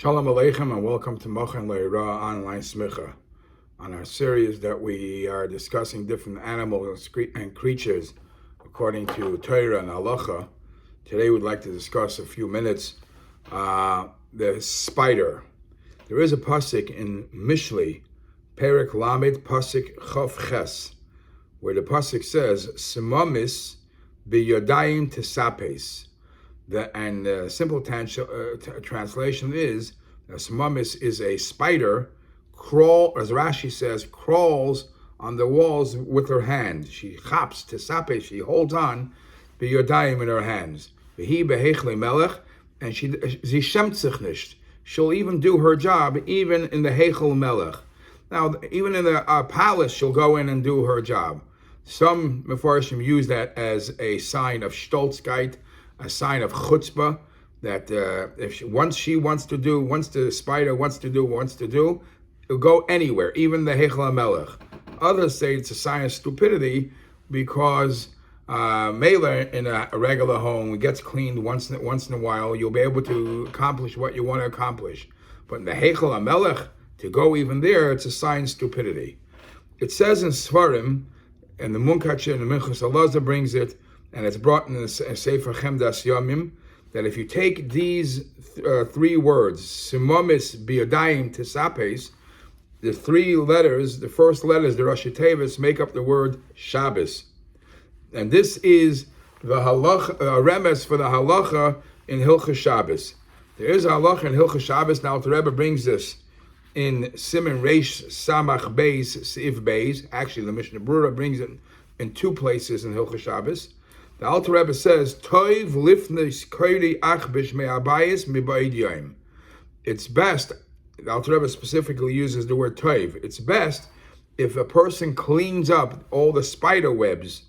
Shalom Aleichem and welcome to Mochen Le'ira Online Smicha. On our series that we are discussing different animals and creatures according to Torah and Halacha, today we'd like to discuss a few minutes the spider. There is a pasuk in Mishli, Perek Lamed Pasuk Chof Ches, where the pasuk says, Simamis biyodayim tesapes. The simple translation is, Simamis is a spider, as Rashi says, crawls on the walls with her hands. She chaps, tesapes, she holds on, biyodayim in her hands. V'hi behechle melech, and she shemt sich nicht. She'll even do her job, even in the Heichel Melech. Now, even in the palace, she'll go in and do her job. Some Mefarshim use that as a sign of stolzkeit, a sign of chutzpah, that if once the spider wants to do, it'll go anywhere, even the Heichel Melech. Others say it's a sign of stupidity because Mela in a regular home gets cleaned once in a while. You'll be able to accomplish what you want to accomplish. But in the Heichel Melech, to go even there, it's a sign of stupidity. It says in Svarim, and the Munkach and the Minchas Elazar brings it, and it's brought in the Sefer Chemdas Yomim, that if you take these three words, Simamis biyodayim tesapes, the three letters, the first letters, the Rashi Tevis, make up the word Shabbos. And this is the halacha, remes for the halacha in Hilchos Shabbos. There is a halacha in Hilchos Shabbos. Now the Rebbe brings this in Siman Reish Samach Beis Seif Beis. Actually, the Mishnah Berurah brings it in two places in Hilchos Shabbos. The Alter Rebbe says, Toiv lifnes koiri achbish me'abayis mi'ba'id yoim. It's best, the Alter Rebbe specifically uses the word toiv, it's best if a person cleans up all the spider webs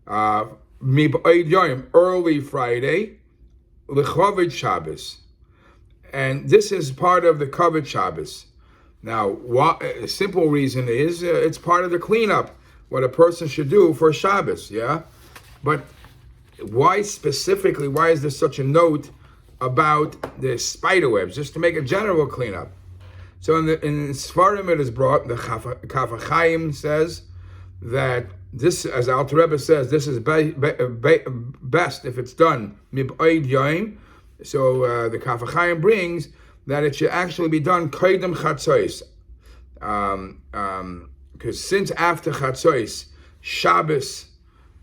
mi'ba'id yoim, early Friday, l'chavod Shabbos. And this is part of the kavod Shabbos. Now, a simple reason is it's part of the cleanup, what a person should do for Shabbos, yeah? But why is there such a note about the spider webs, just to make a general cleanup? So in Sfarim it is brought, the Kaf HaChaim says that this, as Alter Rebbe says, this is best if it's done mib'oid yoim. So the Kaf HaChaim brings that it should actually be done koydem chatzos, because since after chatzos, Shabbos,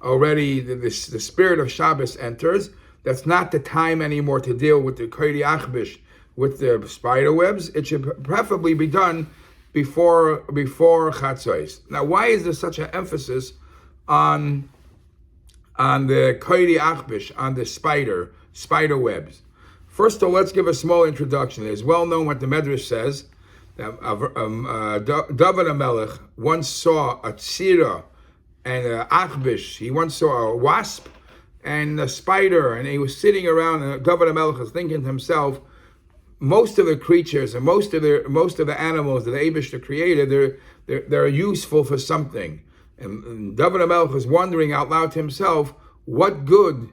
already the spirit of Shabbos enters. That's not the time anymore to deal with the koiri achbish, with the spider webs. It should preferably be done before chatzos. Now, why is there such an emphasis on the koiri achbish, on the spider webs? First of all, let's give a small introduction. It's well known what the Medrash says, that David HaMelech once saw a tzira and achbish. He once saw a wasp and a spider, and he was sitting around, and David HaMelech was thinking to himself, most of the creatures and most of the animals that the Eibishter created, they're useful for something. And David HaMelech was wondering out loud to himself, what good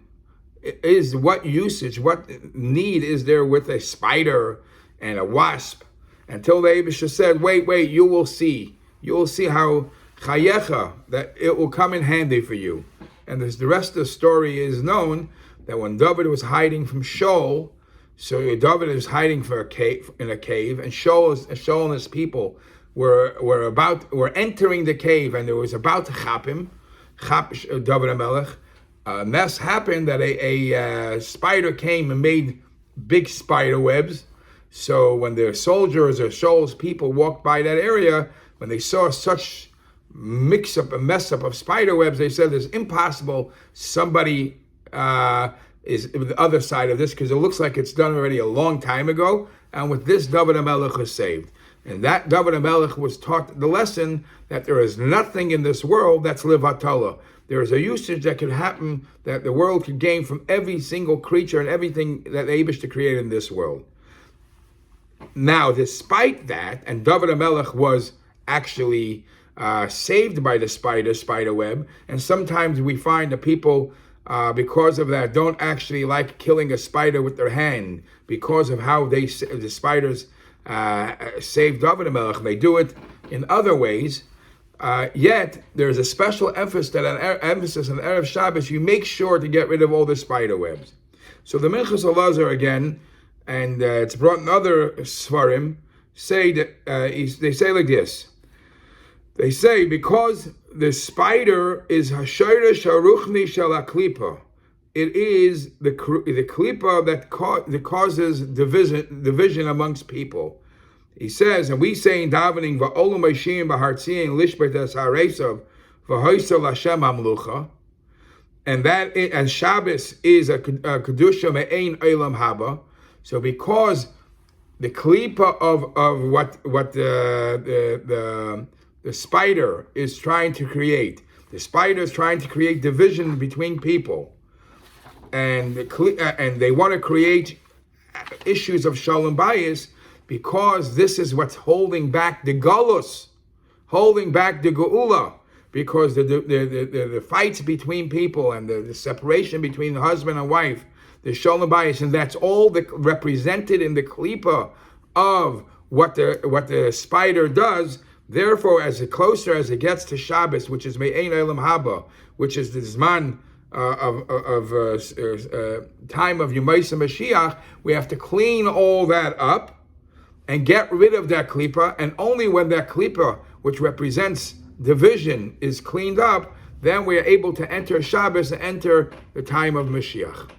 is, what usage, what need is there with a spider and a wasp? Until the Eibishter said, wait, you will see how chayecha, that it will come in handy for you. And the rest of the story is known, that when David was hiding from Shaul, so David is hiding in a cave, and Shaul and his people were entering the cave, and it was about to chap David HaMelech. A mess happened that a spider came and made big spider webs. So when the soldiers or Shaul's people walked by that area, when they saw such mess up of spider webs, they said it's impossible somebody is the other side of this, because it looks like it's done already a long time ago, and with this David HaMelech was saved. And that David HaMelech was taught the lesson that there is nothing in this world that's levatala. There is a usage that could happen, that the world could gain from every single creature and everything that the Eibishter created in this world. Now, despite that, and David HaMelech was actually saved by the spider web, and sometimes we find that people because of that, don't actually like killing a spider with their hand because of how the spiders saved David HaMelech. They do it in other ways. Yet there's a special emphasis on Erev Shabbos. You make sure to get rid of all the spider webs. So the Minchas Elazar again, and it's brought in other Svarim, say that they say like this. They say because the spider is Hashayrish Haruchni Shel HaKlipa, it is the klipa that causes division amongst people. He says, and we say in davening, Va'olam Hashim B'Hartziyin Lishbet Es Haresav V'Hoysel Hashem Hamlucha, and Shabbos is a kedusha me'ein olam haba. So because the klipa of what the spider is trying to create, the spider is trying to create division between people, and they want to create issues of shalom bayis, because this is what's holding back the galus, holding back the geula, because the fights between people and the separation between the husband and wife, the shalom bayis, and that's all represented in the klipa of what the spider does. Therefore, closer as it gets to Shabbos, which is Me'ein Olam Haba, which is the Zman of time of Yemaisa Mashiach, we have to clean all that up and get rid of that klipa. And only when that klipa, which represents division, is cleaned up, then we are able to enter Shabbos and enter the time of Mashiach.